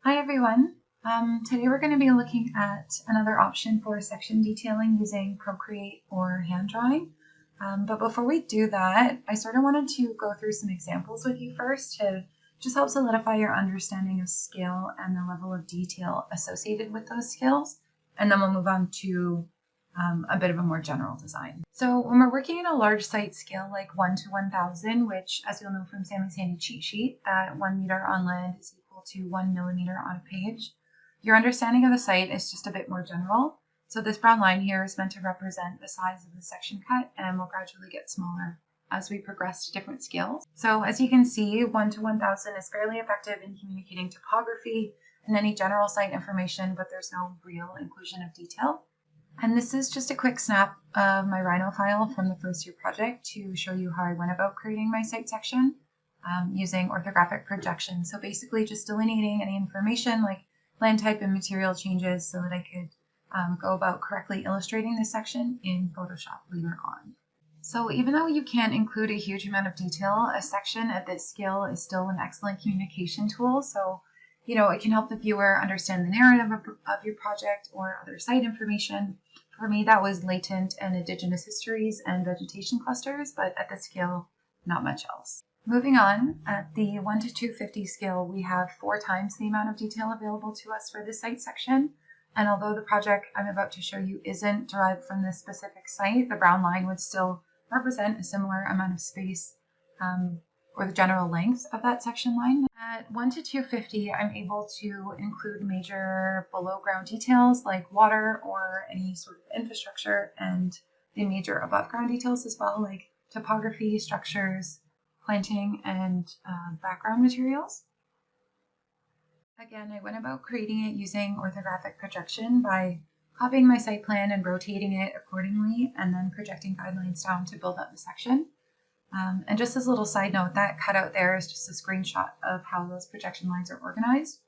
Hi everyone. Today we're going to be looking at another option for section detailing using Procreate or hand drawing. But before we do that, I sort of wanted to go through some examples with you first to just help solidify your understanding of scale and the level of detail associated with those skills. And then we'll move on to a bit of a more general design. So when we're working in a large site scale like 1 to 1000, which as you'll know from Sammy's handy cheat sheet, at 1 meter on land is equal to 1 millimeter on a page, your understanding of the site is just a bit more general. So this brown line here is meant to represent the size of the section cut and will gradually get smaller as we progress to different scales. So as you can see, 1 to 1000 is fairly effective in communicating topography and any general site information, but there's no real inclusion of detail. And this is just a quick snap of my Rhino file from the first year project to show you how I went about creating my site section using orthographic projection. So basically just delineating any information like land type and material changes so that I could go about correctly illustrating this section in Photoshop later on. So even though you can't include a huge amount of detail, a section at this scale is still an excellent communication tool. So, it can help the viewer understand the narrative of your project or other site information. For me, that was latent and indigenous histories and vegetation clusters, but at this scale, not much else. Moving on, at the 1 to 250 scale, we have 4 times the amount of detail available to us for this site section. And although the project I'm about to show you isn't derived from this specific site, the brown line would still represent a similar amount of space or the general length of that section line. At 1 to 250, I'm able to include major below ground details like water or any sort of infrastructure, and the major above ground details as well, like topography, structures, planting, and background materials. Again, I went about creating it using orthographic projection by copying my site plan and rotating it accordingly, and then projecting guidelines down to build up the section. And just as a little side note, that cutout there is just a screenshot of how those projection lines are organized,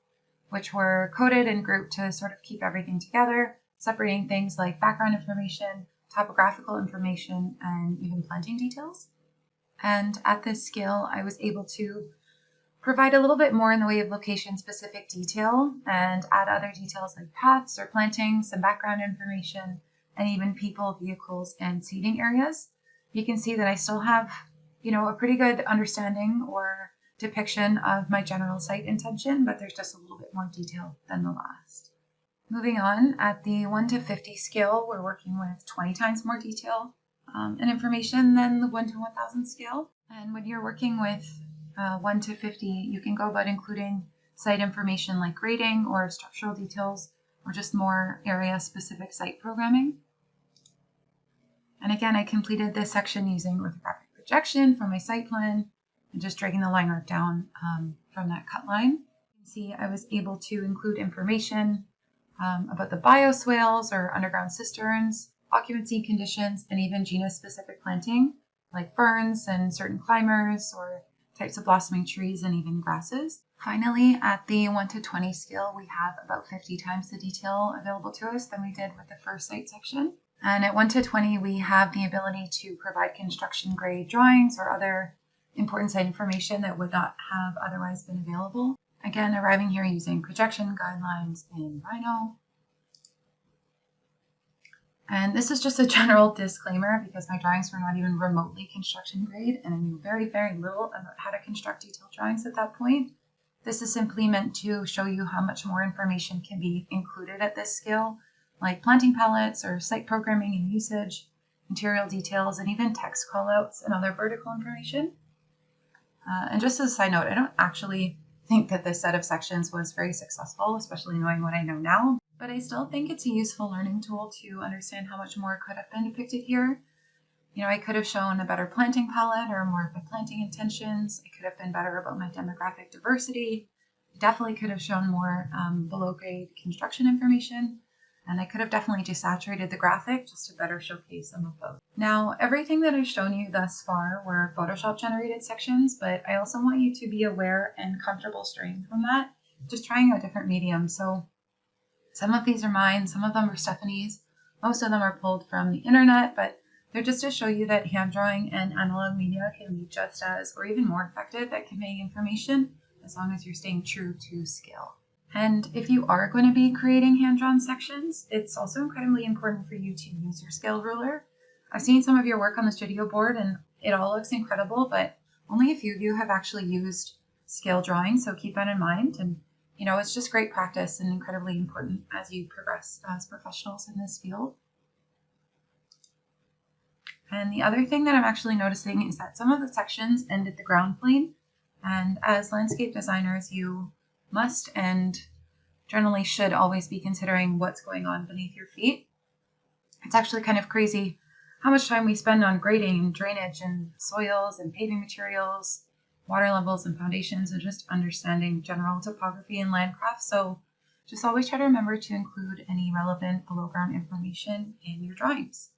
which were coded and grouped to sort of keep everything together, separating things like background information, topographical information, and even planting details. And at this scale, I was able to provide a little bit more in the way of location-specific detail and add other details like paths or planting, some background information, and even people, vehicles, and seating areas. You can see that I still have, a pretty good understanding or depiction of my general site intention, but there's just a little bit more detail than the last. Moving on, at the 1 to 50 scale, we're working with 20 times more detail and information than the 1 to 1000 scale. And when you're working with 1 to 50, you can go about including site information like grading or structural details, or just more area-specific site programming. And again, I completed this section using orthographic projection from my site plan and just dragging the line art down from that cut line. You can see I was able to include information about the bioswales or underground cisterns, occupancy conditions, and even genus-specific planting like ferns and certain climbers or types of blossoming trees and even grasses. Finally, at the 1 to 20 scale, we have about 50 times the detail available to us than we did with the first site section. And at 1 to 20, we have the ability to provide construction grade drawings or other important site information that would not have otherwise been available. Again, arriving here using projection guidelines in Rhino. And this is just a general disclaimer because my drawings were not even remotely construction grade, and I knew very, very little about how to construct detailed drawings at that point. This is simply meant to show you how much more information can be included at this scale, like planting palettes or site programming and usage, material details, and even text callouts and other vertical information. And just as a side note, I don't actually think that this set of sections was very successful, especially knowing what I know now. But I still think it's a useful learning tool to understand how much more could have been depicted here. I could have shown a better planting palette or more of my planting intentions. I could have been better about my demographic diversity. I definitely could have shown more below grade construction information. And I could have definitely desaturated the graphic just to better showcase some of those. Now, everything that I've shown you thus far were Photoshop generated sections, but I also want you to be aware and comfortable straying from that, just trying out different mediums. So some of these are mine, some of them are Stephanie's, most of them are pulled from the internet, but they're just to show you that hand drawing and analog media can be just as or even more effective at conveying information as long as you're staying true to scale. And if you are going to be creating hand-drawn sections, it's also incredibly important for you to use your scale ruler. I've seen some of your work on the studio board and it all looks incredible, but only a few of you have actually used scale drawing, so keep that in mind. And it's just great practice and incredibly important as you progress as professionals in this field. And the other thing that I'm actually noticing is that some of the sections end at the ground plane. And as landscape designers, you must and generally should always be considering what's going on beneath your feet. It's actually kind of crazy how much time we spend on grading and drainage and soils and paving materials, water levels and foundations, and just understanding general topography and landcraft. So just always try to remember to include any relevant below ground information in your drawings.